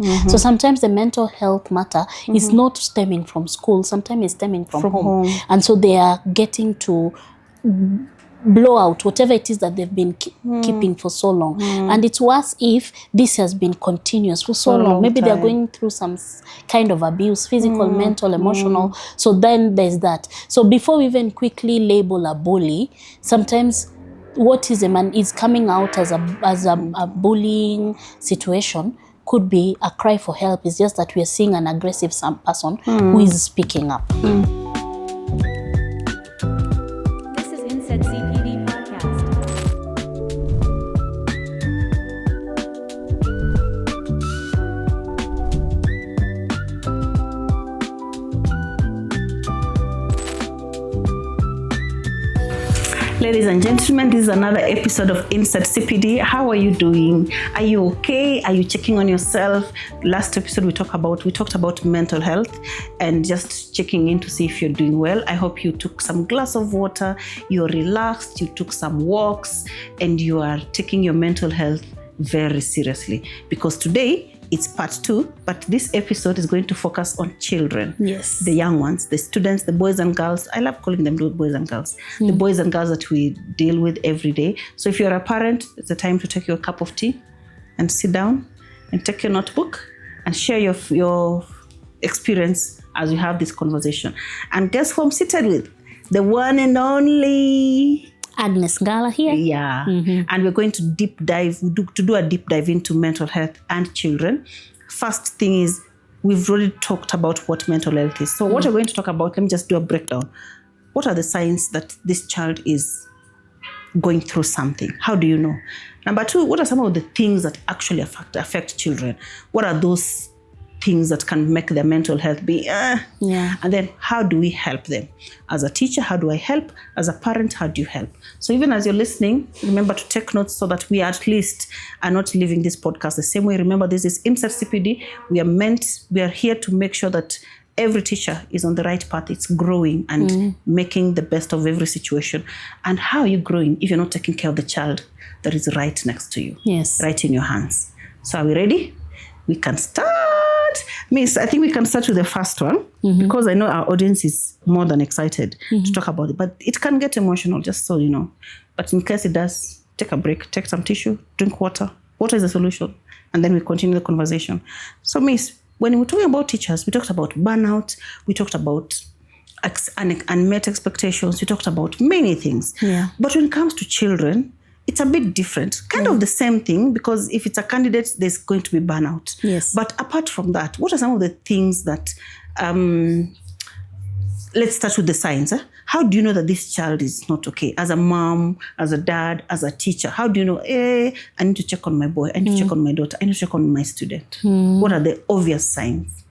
So sometimes the mental health matter is not stemming from school, sometimes it's stemming from home. And so they are getting to blow out whatever it is that they've been keeping for so long. And it's worse if this has been continuous for so long. Maybe they're going through some kind of abuse, physical, mental, emotional. So then there's that. So before we even quickly label a bully, sometimes what is coming out as a bullying situation could be a cry for help. It's just that we are seeing an aggressive person who is speaking up. Ladies and gentlemen, this is another episode of Insert CPD. How are you doing? Are you okay? Are you checking on yourself? Last episode we talked about mental health and just checking in to see if you're doing well. I hope you took some glass of water, you're relaxed, you took some walks, and you are taking your mental health very seriously. Because today it's part 2, but this episode is going to focus on children. Yes. The young ones, the students, the boys and girls. I love calling them boys and girls. The boys and girls that we deal with every day. So if you're a parent, it's the time to take your cup of tea and sit down and take your notebook and share your experience as we have this conversation. And guess who I'm seated with? The one and only Agnes Gala here. Yeah. And we're going to do a deep dive into mental health and children. First thing is, we've already talked about what mental health is. So what we're going to talk about, let me just do a breakdown. What are the signs that this child is going through something? How do you know? Number 2, what are some of the things that actually affect children? What are those things that can make their mental health be And then how do we help them? As a teacher, how do I help? As a parent, how do you help? So even as you're listening, remember to take notes so that we at least are not leaving this podcast the same way. Remember, this is Insert CPD. We are here to make sure that every teacher is on the right path. It's growing and making the best of every situation. And how are you growing if you're not taking care of the child that is right next to you? Yes. Right in your hands. So are we ready? We can start. Miss, I think we can start with the first one because I know our audience is more than excited to talk about it. But it can get emotional, just so you know. But in case it does, take a break, take some tissue, drink water. Water is the solution. And then we continue the conversation. So, Miss, when we're talking about teachers, we talked about burnout. We talked about unmet expectations. We talked about many things. Yeah. But when it comes to children, it's a bit different, kind of the same thing, because if it's a candidate, there's going to be burnout. Yes. But apart from that, what are some of the things that, let's start with the signs. How do you know that this child is not okay? As a mom, as a dad, as a teacher, how do you know, I need to check on my boy, I need to check on my daughter, I need to check on my student? What are the obvious signs?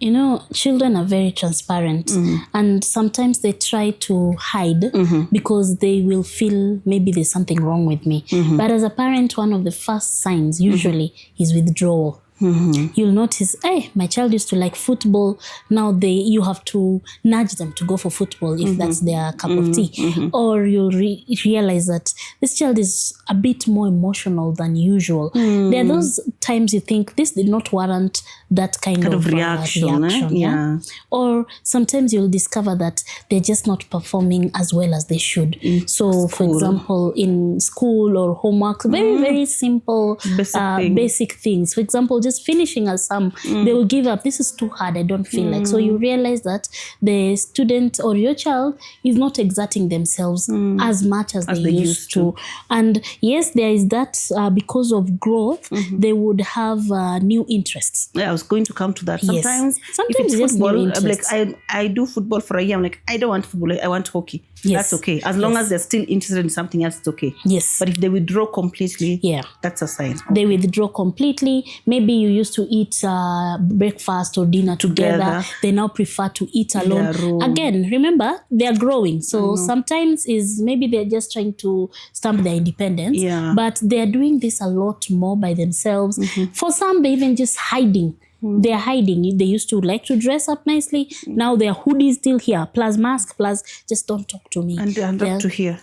You know, children are very transparent and sometimes they try to hide because they will feel maybe there's something wrong with me. But as a parent, one of the first signs usually is withdrawal. You'll notice, my child used to like football. Now you have to nudge them to go for football if that's their cup of tea. Or you'll realize that this child is a bit more emotional than usual. There are those times you think this did not warrant that kind of reaction. Yeah. Or sometimes you'll discover that they're just not performing as well as they should. So, for example, in school or homework, very, very simple, basic things. For example, just finishing a sum, they will give up. This is too hard. I don't feel like. So you realize that the student or your child is not exerting themselves as much as they used to. And yes, there is that because of growth, they would have new interests. Yeah, I was going to come to that. Sometimes if it's just football, new interests. Like I do football for a year. I'm like, I don't want football. I want hockey. Yes. That's okay. As long as they're still interested in something else, it's okay. Yes. But if they withdraw completely, that's a sign. They withdraw completely. Maybe you used to eat breakfast or dinner together. They now prefer to eat alone. Again, remember, they're growing. So sometimes maybe they're just trying to stamp their independence. But they're doing this a lot more by themselves. For some, they're even just hiding. They're hiding. They used to like to dress up nicely. Now their hoodie is still here, plus mask, plus just don't talk to me. And they're not to hear.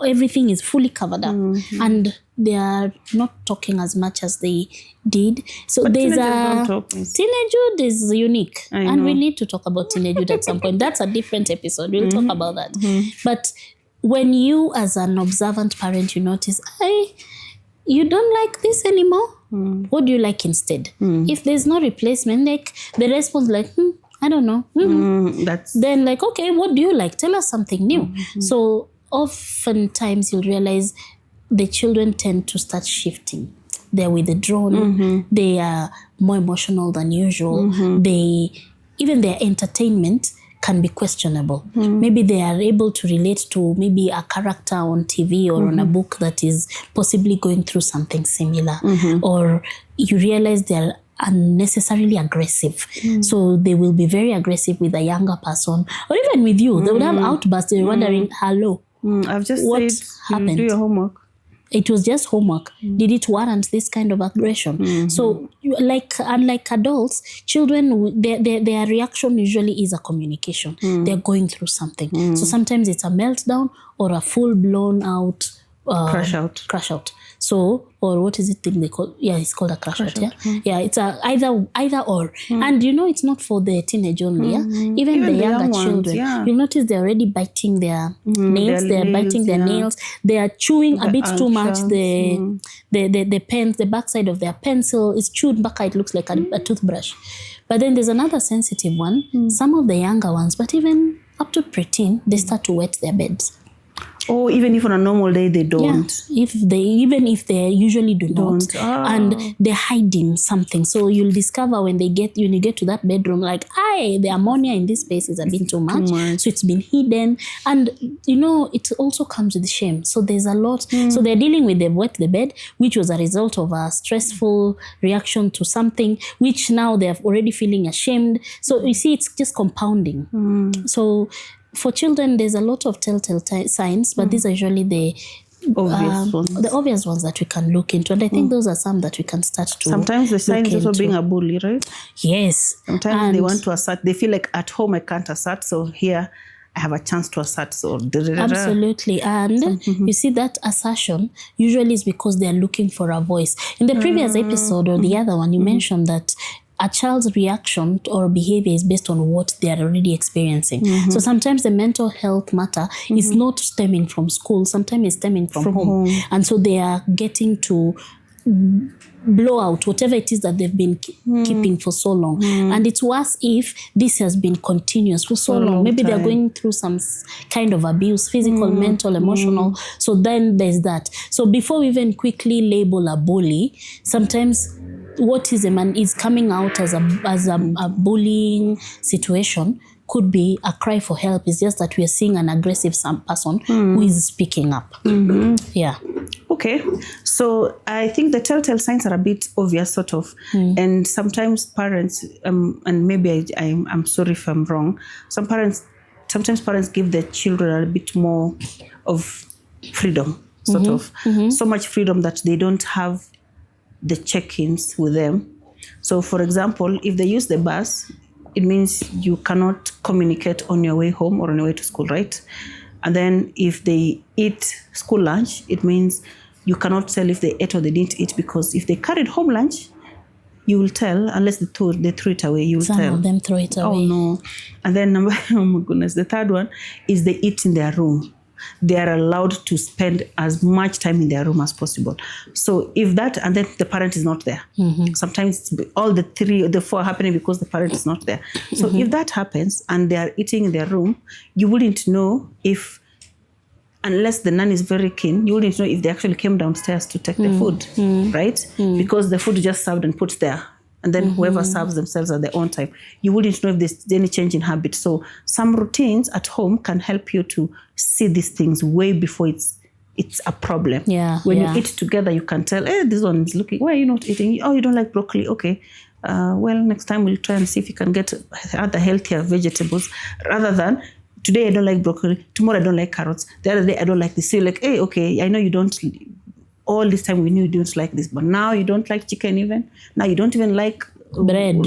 Everything is fully covered up. And they are not talking as much as they did. So But there's teenagers don't a talk. teenagehood is unique, and know. we need to talk about teenagehood at some point. That's a different episode. We'll talk about that. But when you, as an observant parent, you notice, you don't like this anymore. What do you like instead? If there's no replacement, like the response, like, I don't know. Then, like, okay, what do you like? Tell us something new. So oftentimes you'll realize the children tend to start shifting. They're withdrawn. They are more emotional than usual. Even their entertainment can be questionable. Maybe they are able to relate to maybe a character on TV or on a book that is possibly going through something similar. Or you realize they're unnecessarily aggressive. So they will be very aggressive with a younger person, or even with you. They will have outbursts. They're wondering, hello, I've just what said, happened? do your homework. It was just homework. Did it warrant this kind of aggression? So, unlike adults, children, their reaction usually is a communication. They're going through something. So sometimes it's a meltdown or a full-blown out Crash out. So, or what is it thing they call? Yeah, it's called a crash out. Yeah, it's a either or. And it's not for the teenage only. Yeah, even the younger children. You'll notice they're already biting their nails. They're biting their nails. They are chewing a bit too much. The pen, the backside of their pencil is chewed back. It looks like a toothbrush. But then there's another sensitive one. Some of the younger ones, but even up to preteen, they start to wet their beds. Or even if on a normal day they don't. Yeah, even if they usually do not. And they're hiding something. So you'll discover when you get to that bedroom, like, the ammonia in this space is a bit too much. So it's been hidden. And, it also comes with shame. So there's a lot. So they're dealing with the wet the bed, which was a result of a stressful reaction to something, which now they're already feeling ashamed. So you see, it's just compounding. So for children, there's a lot of telltale signs, but these are usually the obvious ones that we can look into. And I think those are some that we can start to Sometimes the sign is also being a bully, right? Yes. Sometimes they want to assert. They feel like at home I can't assert, so here I have a chance to assert. So absolutely. And you see that assertion usually is because they're looking for a voice. In the previous episode or the other one, you mentioned that a child's reaction or behavior is based on what they are already experiencing. So sometimes the mental health matter is not stemming from school. Sometimes it's stemming from home. And so they are getting to blow out whatever it is that they've been keeping for so long. And it's worse if this has been continuous for so long. Maybe they're going through some kind of abuse, physical, mental, emotional. So then there's that. So before we even quickly label a bully, sometimes what is coming out as a bullying situation could be a cry for help. It's just that we are seeing an aggressive person who is speaking up. Yeah. Okay. So I think the telltale signs are a bit obvious, sort of. And sometimes parents, and maybe I'm sorry if I'm wrong, sometimes parents give their children a bit more of freedom, sort of. So much freedom that they don't have the check-ins with them. So for example, if they use the bus, it means you cannot communicate on your way home or on your way to school, right? And then if they eat school lunch, it means you cannot tell if they ate or they didn't eat, because if they carried home lunch, you will tell, unless they threw it away, you will tell. Some of them throw it away. Oh no. And then oh my goodness, the third one is they eat in their room. They are allowed to spend as much time in their room as possible. So if that, and then the parent is not there. Sometimes all the four are happening because the parent is not there. So if that happens and they are eating in their room, you wouldn't know if, unless the nun is very keen, you wouldn't know if they actually came downstairs to take the food, right? Because the food is just served and put there. And then whoever serves themselves at their own time. You wouldn't know if there's any change in habit. So some routines at home can help you to see these things way before it's a problem. When you eat together, you can tell, this one is looking, why are you not eating? Oh, you don't like broccoli? Okay. Well, next time we'll try and see if you can get other healthier vegetables, rather than today I don't like broccoli, tomorrow I don't like carrots, the other day I don't like this. So you're like, hey, okay, I know you don't. All this time we knew you don't like this, but now you don't like chicken even. Now you don't even like bread.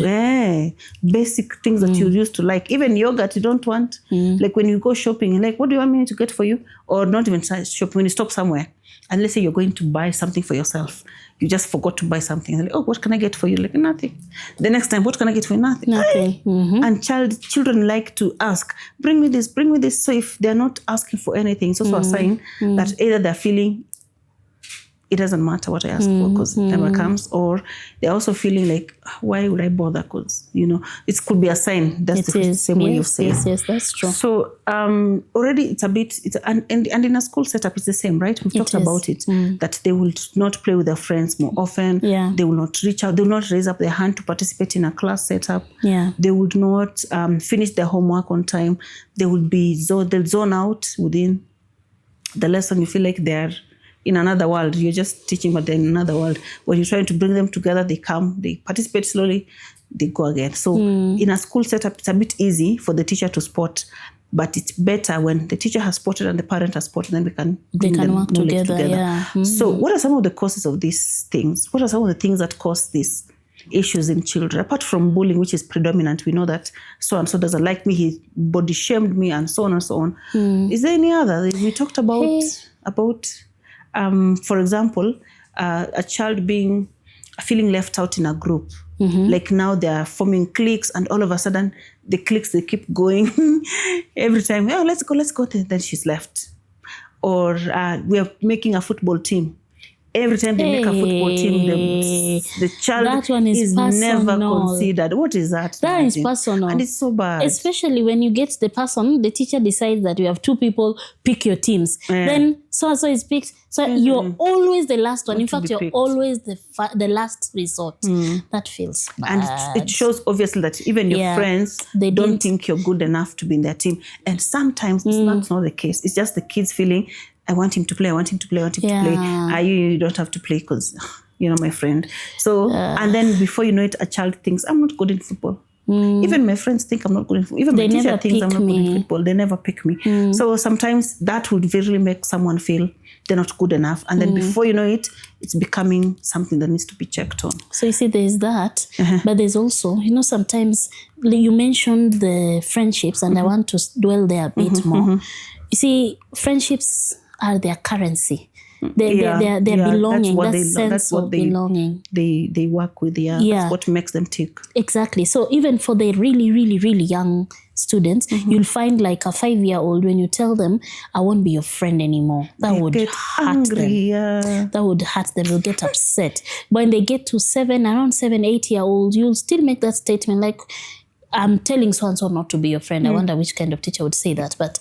Basic things that you used to like. Even yogurt you don't want. Like when you go shopping, like, what do you want me to get for you? Or not even shopping, when you stop somewhere. And let's say you're going to buy something for yourself. You just forgot to buy something. Like, oh, what can I get for you? Like, nothing. The next time, what can I get for you? Nothing. Nothing. Mm-hmm. And children like to ask, bring me this, bring me this. So if they're not asking for anything, it's also a sign that either they're feeling it doesn't matter what I ask for because it never comes, or they're also feeling like, why would I bother? Because, it could be a sign. That's the same way you say. Yes, that's true. So already it's a bit, and in a school setup, it's the same, right? We've talked about it, that they will not play with their friends more often. Yeah. They will not reach out. They will not raise up their hand to participate in a class setup. Yeah. They would not finish their homework on time. They will they'll zone out within the lesson. You feel like they're in another world. You're just teaching, but they're in another world. When you're trying to bring them together, they come, they participate slowly, they go again. So in a school setup, it's a bit easy for the teacher to spot, but it's better when the teacher has spotted and the parent has spotted, then we can bring them work together. Yeah. So what are some of the causes of these things? What are some of the things that cause these issues in children? Apart from bullying, which is predominant, we know that so-and-so doesn't like me, he body shamed me, and so on and so on. Is there any other? We talked about for example, a child feeling left out in a group. Like now they're forming cliques, and all of a sudden the cliques, they keep going. Every time, oh, let's go. Then she's left. Or we are making a football team. Every time they make a football team, the child is never considered. What is that? That is personal. And it's so bad. Especially when you get the person, the teacher decides that you have two people, pick your teams. Then so-and-so is picked. So you're always the last one. In fact, you're always the last resort. That feels bad. And it shows obviously that even your friends, they don't think you're good enough to be in their team. And sometimes that's not the case. It's just the kids feeling, I want him to play, I want him to play. You don't have to play because, my friend. So, and then before you know it, a child thinks, I'm not good in football. Even my friends think I'm not good in football. Even my teacher thinks I'm not good in football. They never pick me. So sometimes that would really make someone feel they're not good enough. And then before you know it, it's becoming something that needs to be checked on. So you see, there's that. But there's also, sometimes you mentioned the friendships, and I want to dwell there a bit more. You see, friendships are their currency. Their belonging, that sense of belonging. They work with, that's what makes them tick. Exactly. So even for the really, really, really young students, you'll find like a 5-year-old, when you tell them, I won't be your friend anymore, that would hurt them. That would hurt them. They'll get upset. But when they get to around 7, 8-year-olds, you'll still make that statement like, I'm telling so-and-so not to be your friend. I wonder which kind of teacher would say that. But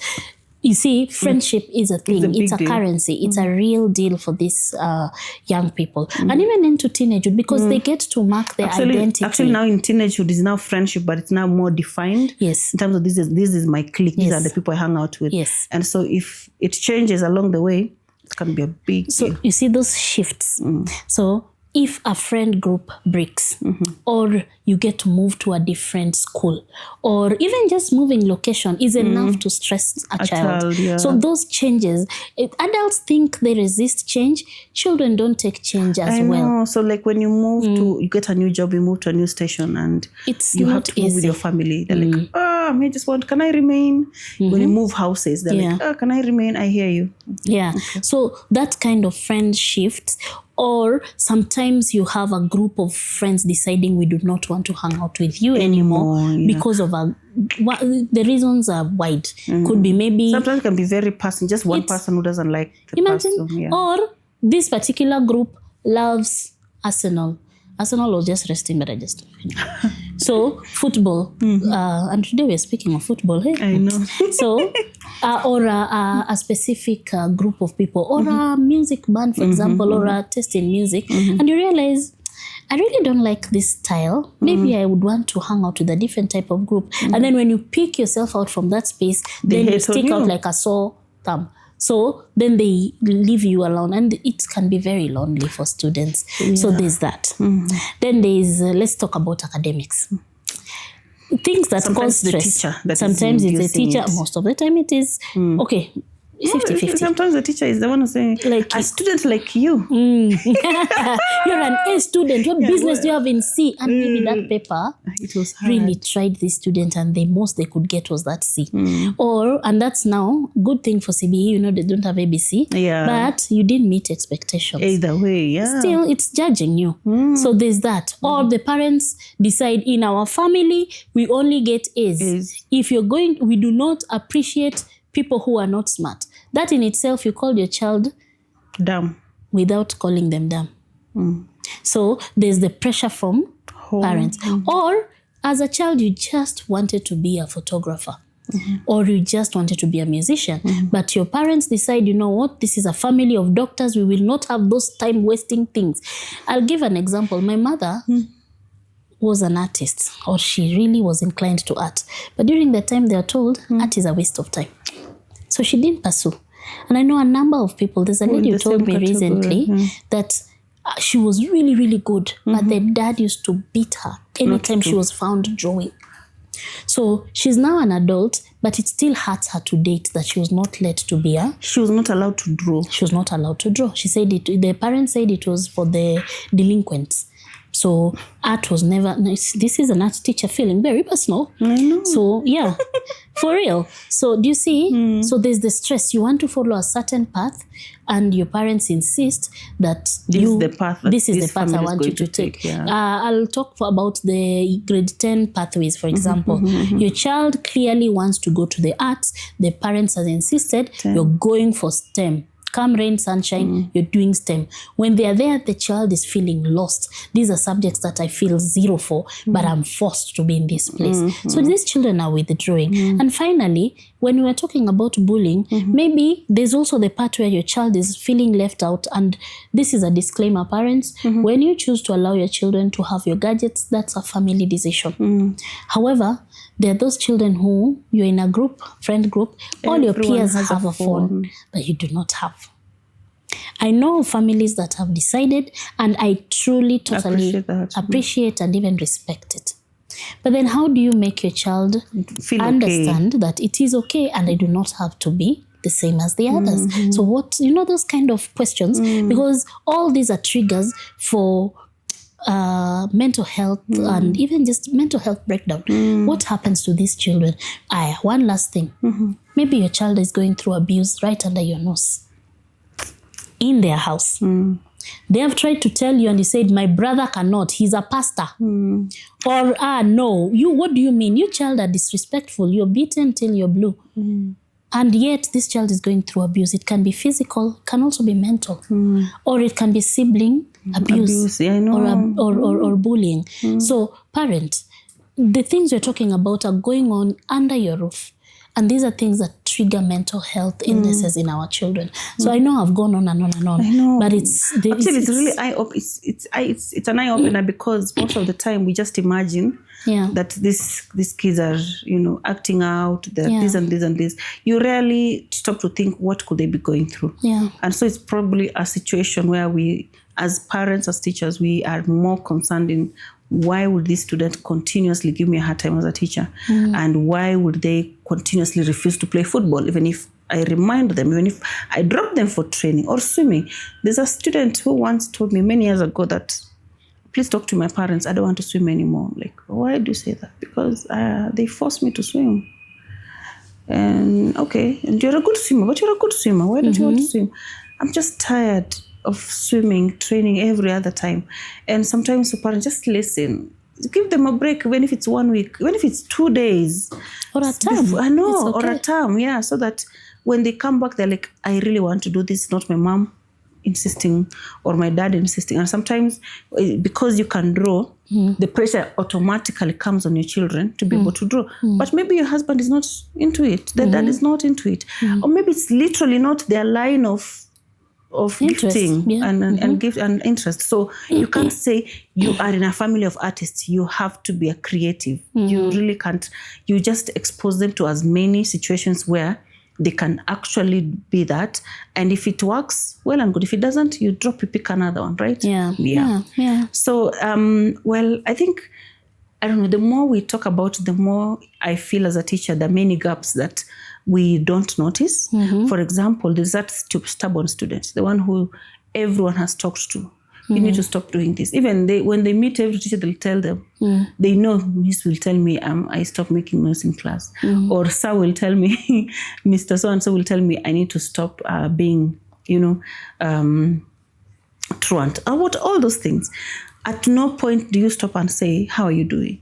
you see, friendship is a thing. It's a currency. It's a real deal for these young people. And even into teenagehood, because they get to mark their identity. Actually, now in teenagehood, it's now friendship, but it's now more defined. Yes. In terms of this is my clique. These are the people I hang out with. Yes. And so if it changes along the way, it can be a big deal. So you see those shifts. So if a friend group breaks, or you get to move to a different school, or even just moving location is enough to stress a child. So those changes, adults think they resist change. Children don't take change as well. So like when you move you get a new job, you move to a new station, and you have to move with your family. They're like, can I remain? When you move houses, they're like, can I remain? I hear you. Yeah. Okay. So that kind of friend shifts. Or sometimes you have a group of friends deciding we do not want to hang out with you anymore because of the reasons are wide. Could be maybe... Sometimes it can be very personal. Just one person who doesn't like the person. Or this particular group loves Arsenal. Arsenal was just resting, but I just... So, football. And today we're speaking of football. Hey? I know. So, or a specific group of people, or a music band, for example, or a taste in music. And you realize, I really don't like this style. Maybe I would want to hang out with a different type of group. And then when you pick yourself out from that space, then you stick out like a sore thumb. So then they leave you alone, and it can be very lonely for students. So there's that. Then there's, let's talk about academics. Things that cause stress. Sometimes it's the teacher. Most of the time it is, okay, 50-50. Sometimes the teacher is the one who's saying, Like a student like you. You're an A student. What business do you have in C? And maybe that paper It was hard. really tried this student, and the most they could get was that C. And that's now good thing for CBE. They don't have ABC. Yeah. But you didn't meet expectations. Either way, yeah. Still, it's judging you. So there's that. Or the parents decide, in our family, we only get A's. If you're going, we do not appreciate people who are not smart. That in itself, you call your child dumb without calling them dumb. So there's the pressure from parents. Or as a child, you just wanted to be a photographer. Or you just wanted to be a musician. But your parents decide, you know what, this is a family of doctors. We will not have those time-wasting things. I'll give an example. My mother was an artist, or she really was inclined to art. But during the time, they are told art is a waste of time. So she didn't pursue. And I know a number of people. There's a lady who told me recently that she was really, really good, but the dad used to beat her anytime she was found drawing. So she's now an adult, but it still hurts her to date that she was not let to be She was not allowed to draw. She was not allowed to draw. She said the parents said it was for the delinquents. So art was never, this is an art teacher feeling very personal. I know. So yeah, for real. So do you see? So there's the stress. You want to follow a certain path, and your parents insist that this is the path I want you to take. Yeah. I'll talk about the grade 10 pathways, for example. Your child clearly wants to go to the arts. The parents have insisted you're going for STEM. Come rain, sunshine, you're doing STEM. When they are there, the child is feeling lost. These are subjects that I feel zero for, but I'm forced to be in this place. So these children are withdrawing. And finally, when we were talking about bullying, maybe there's also the part where your child is feeling left out. And this is a disclaimer, parents. When you choose to allow your children to have your gadgets, that's a family decision. However, there are those children who you're in a group, friend group, all your peers have a phone, but you do not have. I know families that have decided, and I truly, totally appreciate and even respect it. But then how do you make your child understand that it is okay and I do not have to be the same as the others? So what, those kind of questions, because all these are triggers for mental health and even just mental health breakdown. What happens to these children? One last thing. Maybe your child is going through abuse right under your nose in their house. They have tried to tell you and you said, my brother cannot, he's a pastor. Or, no, what do you mean? You child are disrespectful. You're beaten till you're blue. And yet this child is going through abuse. It can be physical, can also be mental. Or it can be sibling abuse yeah, I know. or bullying. So parent, the things we're talking about are going on under your roof. And these are things that trigger mental health illnesses in our children. So I know I've gone on and on and on. I know. But it's really it's an eye-opener because most of the time we just imagine that these kids are, acting out, this and this and this. You rarely stop to think, what could they be going through? And so it's probably a situation where we, as parents, as teachers, we are more concerned in why would this student continuously give me a hard time as a teacher? And why would they continuously refuse to play football, even if I remind them, even if I drop them for training or swimming? There's a student who once told me many years ago that, please talk to my parents, I don't want to swim anymore. I'm like, why do you say that? Because they forced me to swim. And okay, and you're a good swimmer, but you're a good swimmer. Why don't you want to swim? I'm just tired of swimming, training every other time. And sometimes the parents just listen. Give them a break, even if it's 1 week, even if it's 2 days. Or a term. I know, or a term, so that when they come back, they're like, I really want to do this, not my mom insisting or my dad insisting. And sometimes because you can draw, the pressure automatically comes on your children to be able to draw. But maybe your husband is not into it, the dad is not into it. Or maybe it's literally not their line of interest, gifting and gift and interest. So you can't say you are in a family of artists, you have to be a creative. You really can't. You just expose them to as many situations where they can actually be that. And if it works, well and good. If it doesn't, you pick another one, right? Yeah. So, I think, I don't know, the more we talk about it, the more I feel as a teacher, there are many gaps that we don't notice. For example, there's that stubborn student, the one who everyone has talked to. You need to stop doing this. Even when they meet every teacher, they'll tell them. They know Miss will tell me I stop making noise in class. Or Sir will tell me, Mr. So-and-so will tell me I need to stop being, truant. About all those things. At no point do you stop and say, how are you doing?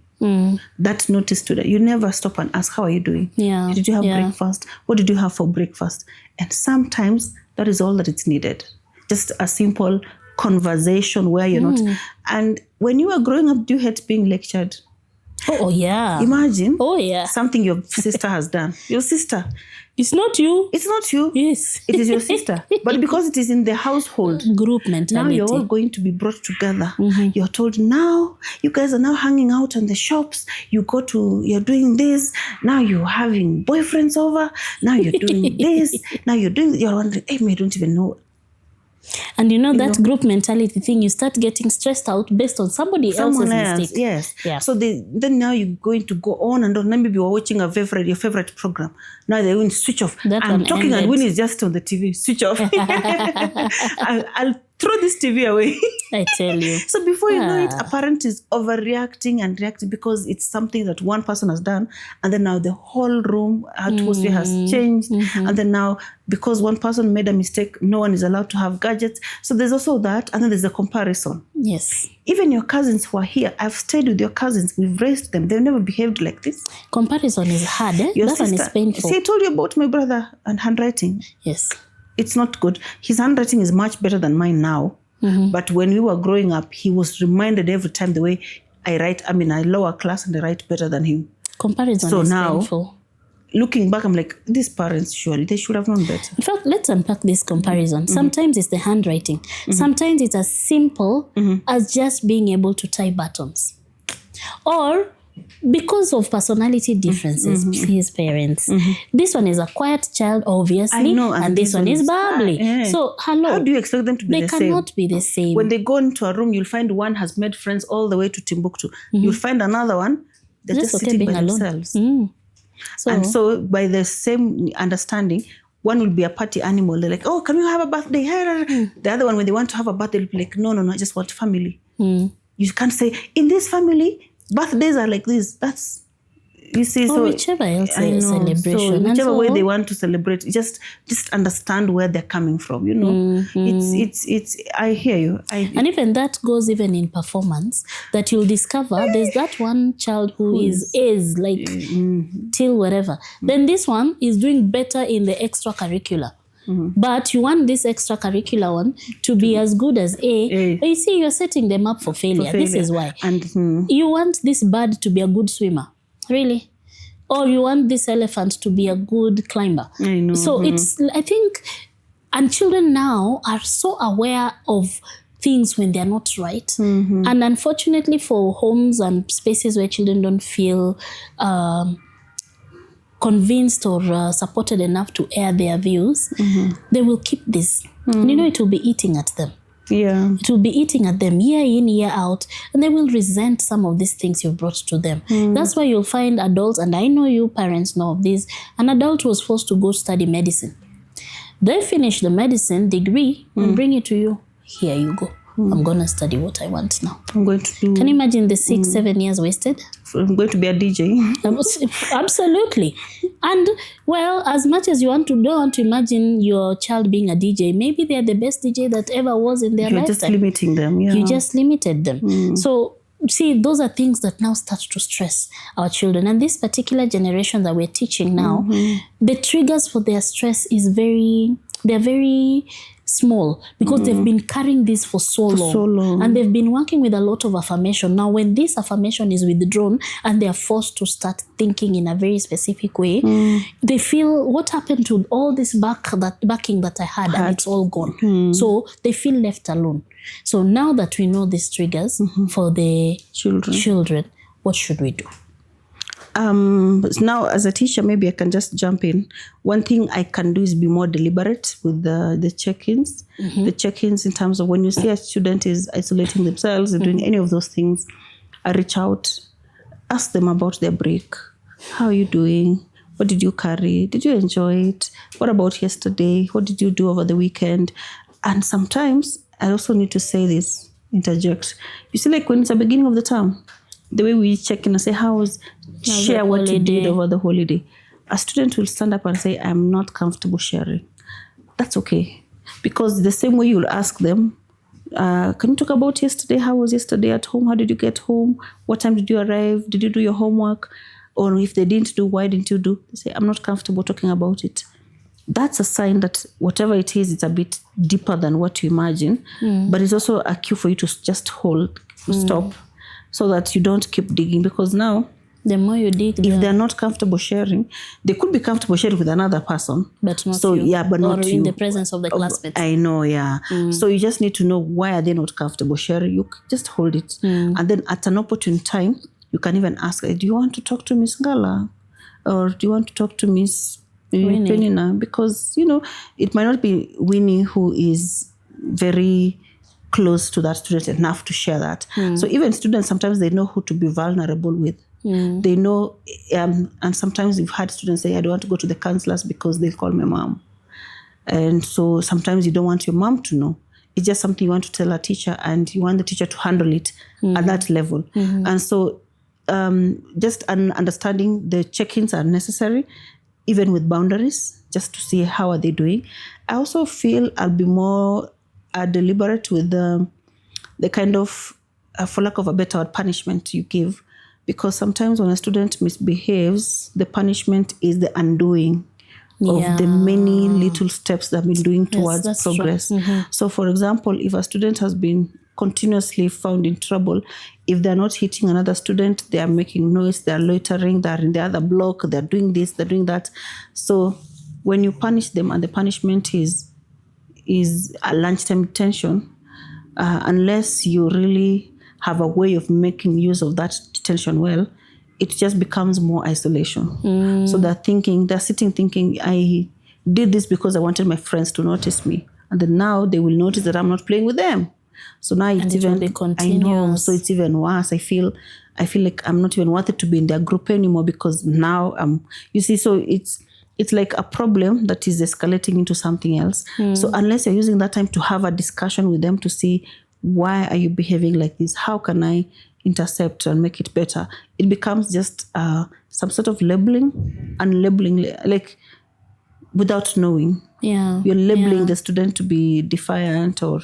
That notice to that. You never stop and ask, how are you doing? Yeah. Did you have breakfast? What did you have for breakfast? And sometimes that is all that it's needed. Just a simple conversation where you're not. And when you were growing up, do you hate being lectured? Oh yeah. Imagine. Oh yeah. Something your sister has done. Your sister. It's not you. It's not you. Yes. It is your sister. But because it is in the household. Group mentality. Now you're all going to be brought together. You're told, now you guys are now hanging out in the shops. You're doing this. Now you're having boyfriends over. Now you're doing this. Now you're wondering, hey, I don't even know. And that group mentality thing, you start getting stressed out based on somebody else's mistake. Yes. Yeah. So then now you're going to go on and on. Then maybe you're watching your favorite program. Now they're going to switch off. I'm talking and Winnie is just on the TV. Switch off. I'll throw this TV away. I tell you. So before you know it, a parent is overreacting and reacting because it's something that one person has done. And then now the whole room atmosphere has changed. And then now, because one person made a mistake, no one is allowed to have gadgets. So there's also that. And then there's the comparison. Yes. Even your cousins who are here, I've stayed with your cousins. We've raised them. They've never behaved like this. Comparison is hard. That one is painful. See, I told you about my brother and handwriting. Yes. It's not good. His handwriting is much better than mine now. But when we were growing up, he was reminded every time the way I write. I lower class and I write better than him. Comparison is painful. Looking back, I'm like, these parents, surely they should have known better. In fact, let's unpack this comparison. Sometimes it's the handwriting. Sometimes it's as simple as just being able to tie buttons. Or because of personality differences, please, parents. This one is a quiet child, obviously, I know, and this one is bubbly. So, hello. How do you expect them to be the same? They cannot be the same. When they go into a room, you'll find one has made friends all the way to Timbuktu. You'll find another one, they're just sitting by themselves. So by the same understanding, one will be a party animal. They're like, oh, can we have a birthday? The other one, when they want to have a birthday, they'll be like, no, I just want family. You can't say, in this family, birthdays are like this. That's, you see, so whichever else celebration. So whichever way they want to celebrate, just understand where they're coming from. It's. I hear you. And even that goes even in performance. That you'll discover there's that one child who is like till whatever. Then this one is doing better in the extracurricular. But you want this extracurricular one to be as good as A. But you see, you're setting them up for failure. This is why. And you want this bird to be a good swimmer. Really? Or you want this elephant to be a good climber. I know. So it's, I think, and children now are so aware of things when they're not right. And unfortunately for homes and spaces where children don't feel convinced or supported enough to air their views, they will keep this. And it will be eating at them. Yeah. It will be eating at them year in, year out, and they will resent some of these things you've brought to them. That's why you'll find adults, and I know you parents know of this, an adult was forced to go study medicine. They finish the medicine degree and bring it to you. Here you go. I'm going to study what I want now. I'm going to do... Can you imagine the 6-7 years wasted? I'm going to be a DJ. Absolutely. And, well, as much as you don't want to imagine your child being a DJ, maybe they're the best DJ that ever was in their lifetime. You're just limiting them. Yeah. You just limited them. So, see, those are things that now start to stress our children. And this particular generation that we're teaching now, the triggers for their stress is they're very small because they've been carrying this for so long. And they've been working with a lot of affirmation. Now, when this affirmation is withdrawn and they're forced to start thinking in a very specific way, they feel, what happened to all this backing that I had and it's all gone. So they feel left alone. So now that we know these triggers for the children, what should we do? Now, as a teacher, maybe I can just jump in. One thing I can do is be more deliberate with the check-ins. The check-ins in terms of when you see a student is isolating themselves or doing any of those things, I reach out, ask them about their break. How are you doing? What did you carry? Did you enjoy it? What about yesterday? What did you do over the weekend? And sometimes I also need to say this, interject. You see, like when it's the beginning of the term, the way we check in and say, share what you did over the holiday. A student will stand up and say, I'm not comfortable sharing. That's okay. Because the same way you'll ask them, can you talk about yesterday? How was yesterday at home? How did you get home? What time did you arrive? Did you do your homework? Or if they didn't do, why didn't you do? They say, I'm not comfortable talking about it. That's a sign that whatever it is, it's a bit deeper than what you imagine. But it's also a cue for you to just hold, stop, so that you don't keep digging. Because now, the more you dig, if they're not comfortable sharing, they could be comfortable sharing with another person. But not you. Yeah, but not you. Or in the presence of the classmates. I know, yeah. So you just need to know why are they not comfortable sharing. You just hold it. And then at an opportune time, you can even ask, do you want to talk to Miss Ngala? Or do you want to talk to Miss Penina? Because, it might not be Winnie who is very close to that student enough to share that. So even students, sometimes they know who to be vulnerable with. They know, and sometimes we've had students say, I don't want to go to the counselors because they'll call my mom. And so sometimes you don't want your mom to know. It's just something you want to tell a teacher, and you want the teacher to handle it at that level. And so just understanding the check-ins are necessary, even with boundaries, just to see how are they doing. I also feel I'll be more deliberate with the kind of, for lack of a better word, punishment you give. Because sometimes when a student misbehaves, the punishment is the undoing of the many little steps they've been doing towards progress. So for example, if a student has been continuously found in trouble, if they're not hitting another student, they are making noise, they're loitering, they're in the other block, they're doing this, they're doing that. So when you punish them and the punishment is a lunchtime detention, unless you really have a way of making use of that detention well, it just becomes more isolation. So they're sitting thinking, I did this because I wanted my friends to notice me. And then now they will notice that I'm not playing with them. So now it's even, I know, so it's even worse. I feel like I'm not even worth it to be in their group anymore, because now you see, so it's like a problem that is escalating into something else. So unless you're using that time to have a discussion with them to see, why are you behaving like this? How can I intercept and make it better? It becomes just some sort of labeling, like without knowing. Yeah, you're labeling the student to be defiant or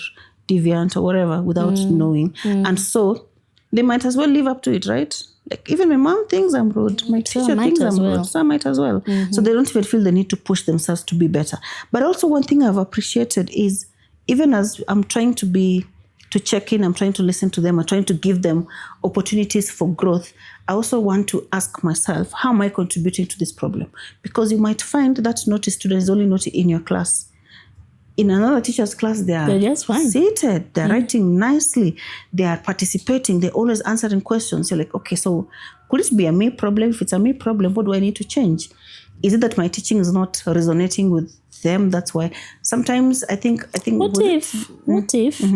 deviant or whatever without knowing. And so they might as well live up to it, right? Like even my mom thinks I'm rude, my teacher thinks I'm rude, so I might as well. So they don't even feel the need to push themselves to be better. But also one thing I've appreciated is, even as I'm trying to check in, I'm trying to listen to them, I'm trying to give them opportunities for growth, I also want to ask myself, how am I contributing to this problem? Because you might find that naughty student is only naughty in your class. In another teacher's class, they're just fine. Seated, they're writing nicely, they are participating, they're always answering questions. You're like, okay, so could it be a me problem? If it's a me problem, what do I need to change? Is it that my teaching is not resonating with them? That's why sometimes I think. What if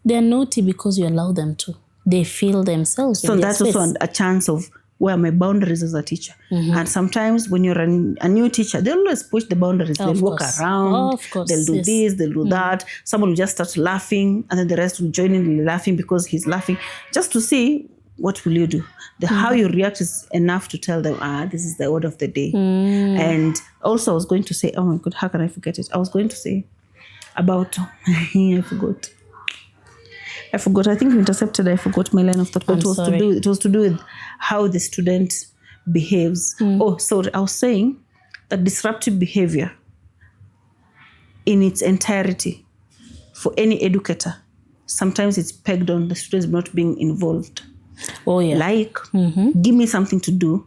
they're naughty because you allow them to? They feel themselves. So that's also a chance of where are my boundaries as a teacher. And sometimes when you're a new teacher, they'll always push the boundaries. They'll walk around, they'll do this, they'll do that. Someone will just start laughing, and then the rest will join in laughing because he's laughing, just to see what will you do. How you react is enough to tell them, this is the order of the day. And also I was going to say, oh my God, how can I forget it? I was going to say about, I forgot. I think you intercepted. I forgot my line of thought. But it was to do with how the student behaves. Oh, sorry. I was saying that disruptive behavior in its entirety for any educator, sometimes it's pegged on the students not being involved. Oh, yeah. Like, give me something to do.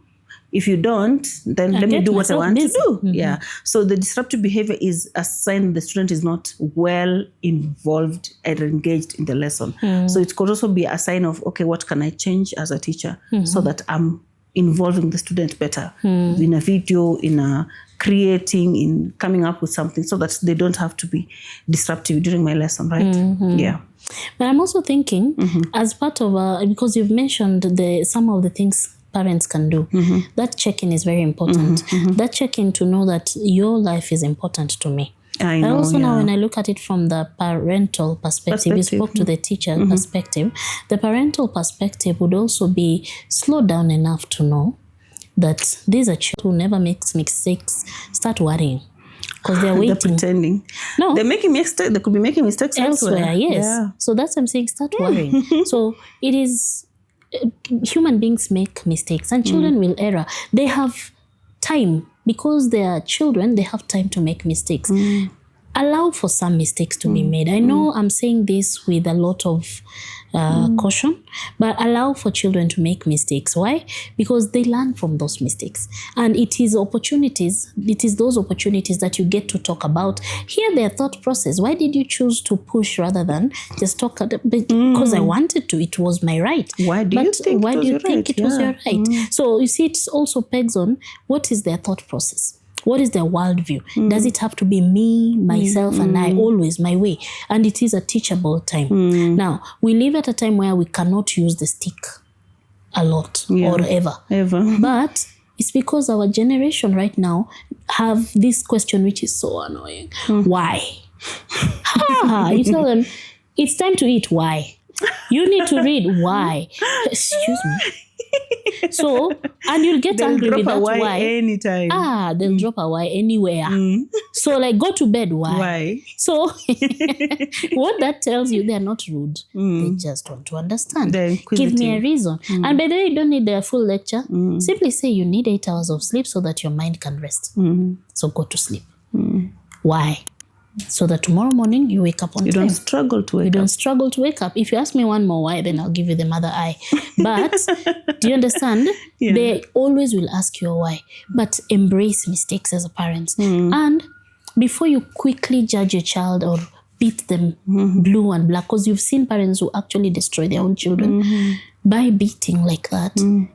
If you don't, then let me do what I want to do. Yeah. So the disruptive behavior is a sign the student is not well involved and engaged in the lesson. So it could also be a sign of, okay, what can I change as a teacher so that I'm involving the student better in a video, in a creating, in coming up with something, so that they don't have to be disruptive during my lesson, right? Yeah. But I'm also thinking, as part of, because you've mentioned some of the things parents can do. That check-in is very important. That check-in to know that your life is important to me. I know, also now when I look at it from the parental perspective, you spoke to the teacher perspective. The parental perspective would also be slow down enough to know that these are children who never makes mistakes. Start worrying. Because they're waiting. They're pretending. No. They're making mistakes. They could be making mistakes elsewhere. Yes. Yeah. So that's what I'm saying. Start worrying. So it is, human beings make mistakes and children will err. They have time. Because they are children, they have time to make mistakes. Allow for some mistakes to be made. I know I'm saying this with a lot of caution, but allow for children to make mistakes. Why? Because they learn from those mistakes. And it is those opportunities that you get to talk about. Hear their thought process. Why did you choose to push rather than just talk? Because I wanted to. It was my right. Why do you think it was your right? So you see, it also pegs on what is their thought process. What is their worldview? Does it have to be me, myself, and I, always my way? And it is a teachable time. Now, we live at a time where we cannot use the stick a lot or ever. But it's because our generation right now have this question which is so annoying. Why? You tell them, it's time to eat. Why? You need to read. Why? Excuse me. So, and you'll get angry with that why. Anytime. They'll drop a why anywhere. So, like, go to bed. Why? So, what that tells you, they're not rude. They just want to understand. Give me a reason. And by the way, you don't need a full lecture. Simply say you need 8 hours of sleep so that your mind can rest. So, go to sleep. Why? So that tomorrow morning you wake up on time. You don't struggle to wake up. If you ask me one more why, then I'll give you the mother eye. But do you understand? They always will ask you why. But embrace mistakes as a parent. And before you quickly judge your child or beat them blue and black, because you've seen parents who actually destroy their own children by beating like that.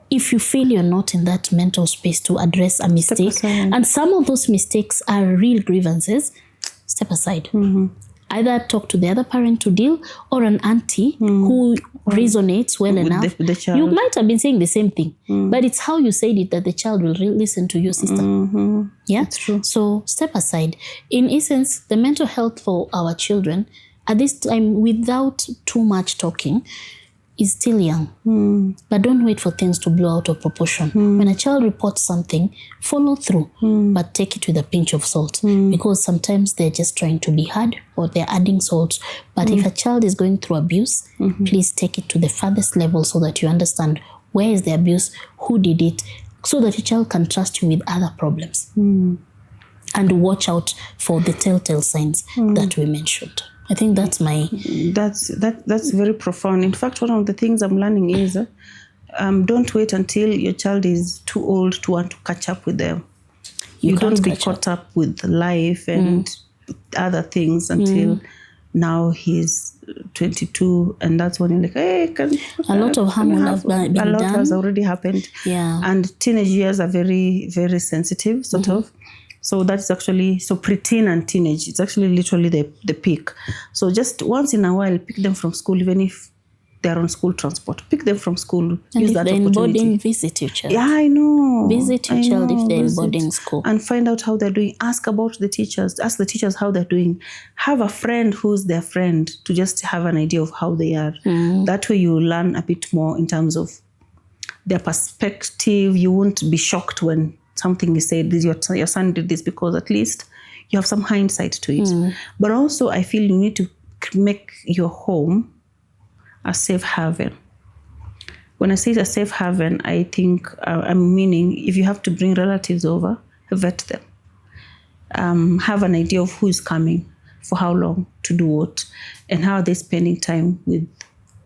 If you feel you're not in that mental space to address a mistake, and some of those mistakes are real grievances, step aside. Either talk to the other parent to deal, or an auntie who resonates well enough. The child. You might have been saying the same thing, but it's how you said it that the child will listen to your sister. Yeah, that's true. So step aside. In essence, the mental health for our children at this time, without too much talking, is still young. But don't wait for things to blow out of proportion. When a child reports something, follow through, but take it with a pinch of salt, because sometimes they're just trying to be hard or they're adding salt. But if a child is going through abuse, please take it to the farthest level so that you understand where is the abuse, who did it, so that your child can trust you with other problems. And watch out for the telltale signs that we mentioned. I think that's that's very profound. In fact, one of the things I'm learning is don't wait until your child is too old to want to catch up with them. You don't be caught up with life and other things until now he's 22, and that's when you're like, hey, a lot of harm will have been done. A lot has already happened. And teenage years are very, very sensitive, sort of. So that's actually, preteen and teenage, it's actually literally the peak. So just once in a while, pick them from school, even if they're on school transport. Pick them from school. And use if that they're opportunity. in boarding, visit your child. Yeah, I know. Visit your child if they're in boarding school. And find out how they're doing. Ask about the teachers. Ask the teachers how they're doing. Have a friend who's their friend to just have an idea of how they are. That way you learn a bit more in terms of their perspective. You won't be shocked when something is said, your son did this, because at least you have some hindsight to it. But also I feel you need to make your home a safe haven. When I say a safe haven, I think I'm meaning if you have to bring relatives over, vet them. Have an idea of who is coming, for how long, to do what, and how are they spending time with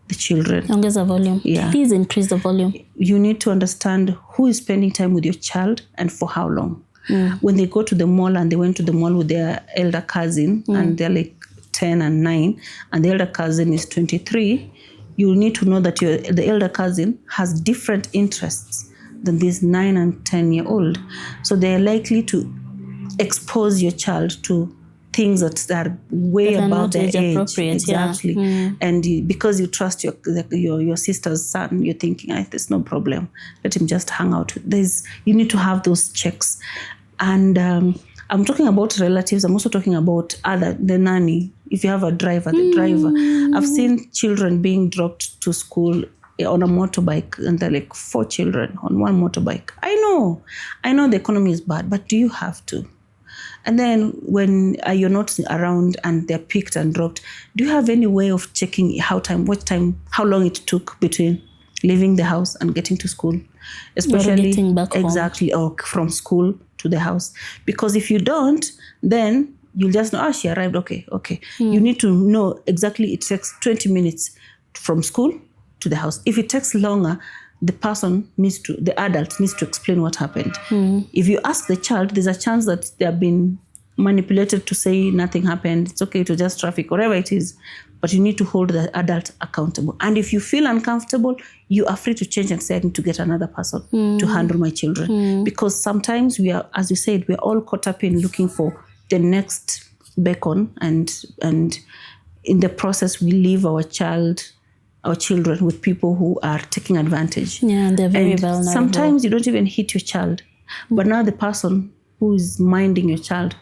the children. Ongeza volume. Yeah. Please increase the volume. You need to understand who is spending time with your child and for how long. When they go to the mall, and they went to the mall with their elder cousin, and they're like 10 and 9, and the elder cousin is 23, you need to know that the elder cousin has different interests than this 9 and 10-year-old. So they're likely to expose your child to things that are way That are above not their age age. appropriate, Exactly. yeah. And because you trust your sister's son, you're thinking, there's no problem. Let him just hang out. You need to have those checks. And I'm talking about relatives. I'm also talking about the nanny. If you have a driver, the driver. I've seen children being dropped to school on a motorbike, and they're like 4 children on one motorbike. I know the economy is bad, but do you have to? And then when you're not around and they're picked and dropped, do you have any way of checking how long it took between leaving the house and getting to school? Especially getting back home. Exactly, or from school to the house. Because if you don't, then you'll just know, she arrived, okay. You need to know exactly it takes 20 minutes from school to the house. If it takes longer, the adult needs to explain what happened. If you ask the child, there's a chance that they have been manipulated to say nothing happened, it's okay to just traffic, whatever it is. But you need to hold the adult accountable. And if you feel uncomfortable, you are free to change and say, I need to get another person to handle my children. Because sometimes we are, as you said, we're all caught up in looking for the next beacon, and in the process we leave our children with people who are taking advantage. Yeah, they're very vulnerable. Sometimes you don't even hit your child, but now the person who is minding your child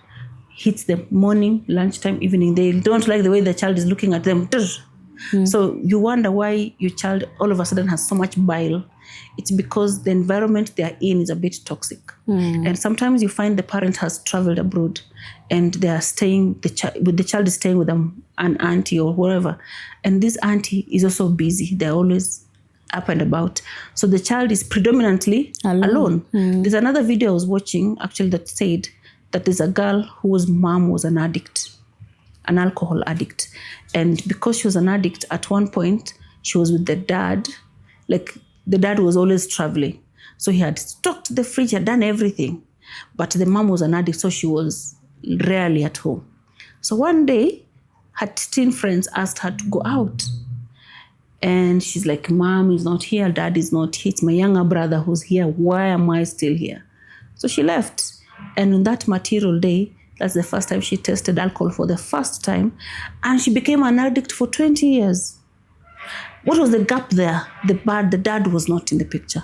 hits them morning, lunchtime, evening. They don't like the way the child is looking at them. So you wonder why your child all of a sudden has so much bile. It's because the environment they are in is a bit toxic. And sometimes you find the parent has traveled abroad and they are staying, the child is staying with an auntie or wherever. And this auntie is also busy. They're always up and about. So the child is predominantly alone. There's another video I was watching actually that said that there's a girl whose mom was an addict, an alcohol addict. And because she was an addict, at one point, she was with the dad. Like, the dad was always traveling. So he had stocked the fridge, had done everything. But the mom was an addict, so she was rarely at home. So one day, her teen friends asked her to go out. And she's like, Mom is not here, Dad is not here. It's my younger brother who's here. Why am I still here? So she left. And on that material day, that's the first time she tested alcohol for the first time. And she became an addict for 20 years. What was the gap there? The dad was not in the picture.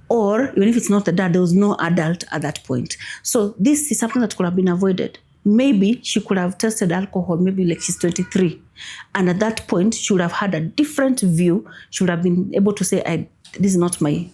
Or even if it's not the dad, there was no adult at that point. So this is something that could have been avoided. Maybe she could have tested alcohol, maybe like she's 23. And at that point, she would have had a different view. She would have been able to say, this is not my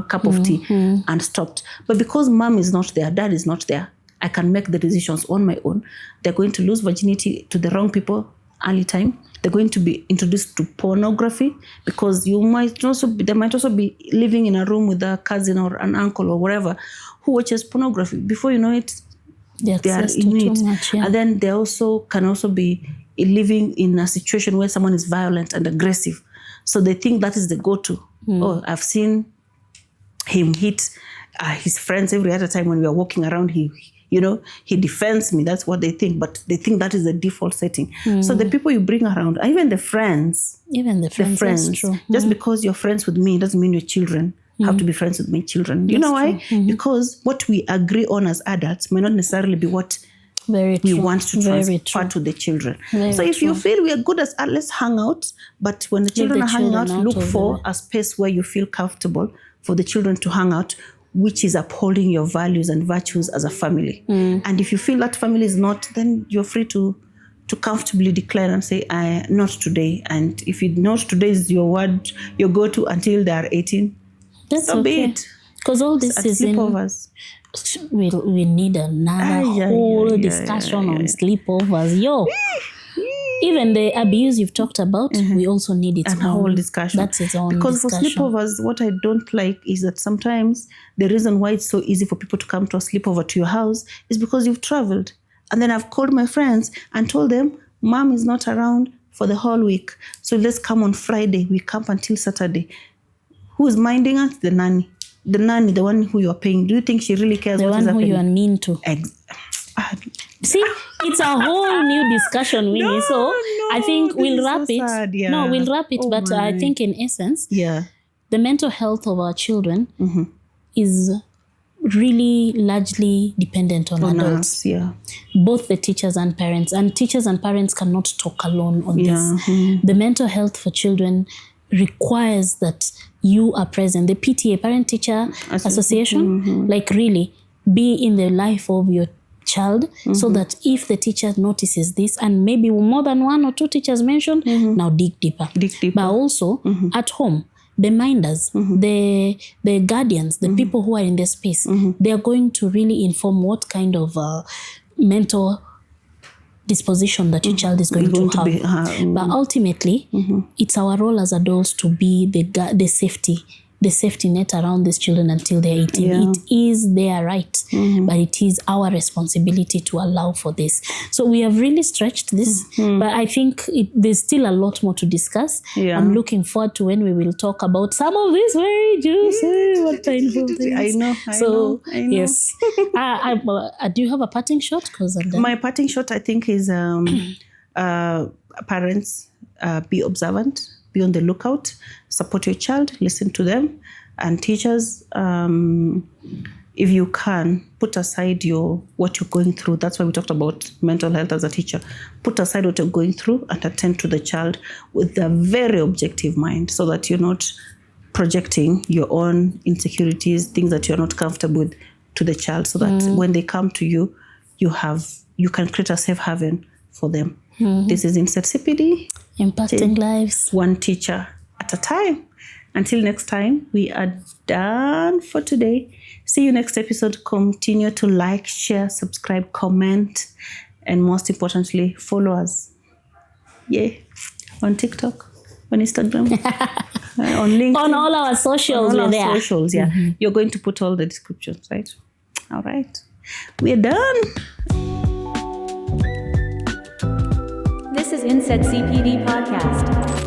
cup of tea, and stopped. But because mom is not there, dad is not there, I can make the decisions on my own. They're going to lose virginity to the wrong people early time. They're going to be introduced to pornography because they might also be living in a room with a cousin or an uncle or whatever who watches pornography. Before you know it, they are in it. Much, yeah. And then they can also be living in a situation where someone is violent and aggressive. So they think that is the go-to. Oh, I've seen him hit his friends every other time when we are walking around. He defends me. That's what they think. But they think that is the default setting. So the people you bring around, even the friends. That's true. Just because you're friends with me doesn't mean your children have to be friends with my children. You know why? Because what we agree on as adults may not necessarily be what we want to transfer to the children. So if you feel we are good as let's hang out, but when the children are hanging out, look for a space where you feel comfortable for the children to hang out, which is upholding your values and virtues as a family. And if you feel that family is not, then you're free to comfortably declare and say, not today. And if not today is your word, your go-to until they are 18, that's so be it. Because all this is sleepovers. We need another whole discussion on sleepovers. Even the abuse you've talked about, we also need its whole discussion. That's its own because discussion. For sleepovers, what I don't like is that sometimes the reason why it's so easy for people to come to a sleepover to your house is because you've traveled. And then I've called my friends and told them, Mom is not around for the whole week. So let's come on Friday. We camp until Saturday. Who is minding us? The nanny. The nanny, the one who you're paying. Do you think she really cares what is happening? The one who you are mean to. See, it's a whole new discussion, Winnie. I think we'll wrap it. Sad, yeah. No, we'll wrap it. But I think in essence, the mental health of our children is really largely dependent on adults. us, yeah. Both the teachers and parents. And teachers and parents cannot talk alone on this. The mental health for children requires that you are present. The PTA, Parent Teacher Association, like really be in the life of your child, so that if the teacher notices this, and maybe more than one or two teachers mention, now dig deeper. But also at home, the minders, the guardians, the people who are in the space, they are going to really inform what kind of mental disposition that your child is going to have. But ultimately, it's our role as adults to be the safety net around these children until they're 18. Yeah. It is their right, but it is our responsibility to allow for this. So we have really stretched this, but I think there's still a lot more to discuss. Yeah. I'm looking forward to when we will talk about some of these very juicy, what painful things. I know. Yes. Do you have a parting shot? Because my parting shot, I think, is parents, be observant. Be on the lookout, support your child, listen to them. And teachers, if you can, put aside what you're going through. That's why we talked about mental health as a teacher. Put aside what you're going through and attend to the child with a very objective mind, so that you're not projecting your own insecurities, things that you're not comfortable with, to the child, so that when they come to you, you can create a safe haven for them. This is Insert CPD. Impacting lives. One teacher at a time. Until next time, we are done for today. See you next episode. Continue to like, share, subscribe, comment, and most importantly, follow us. Yeah. On TikTok, on Instagram, on LinkedIn. On all our socials. On all our socials, yeah. You're going to put all the descriptions, right? All right. We're done. This is Inset CPD Podcast.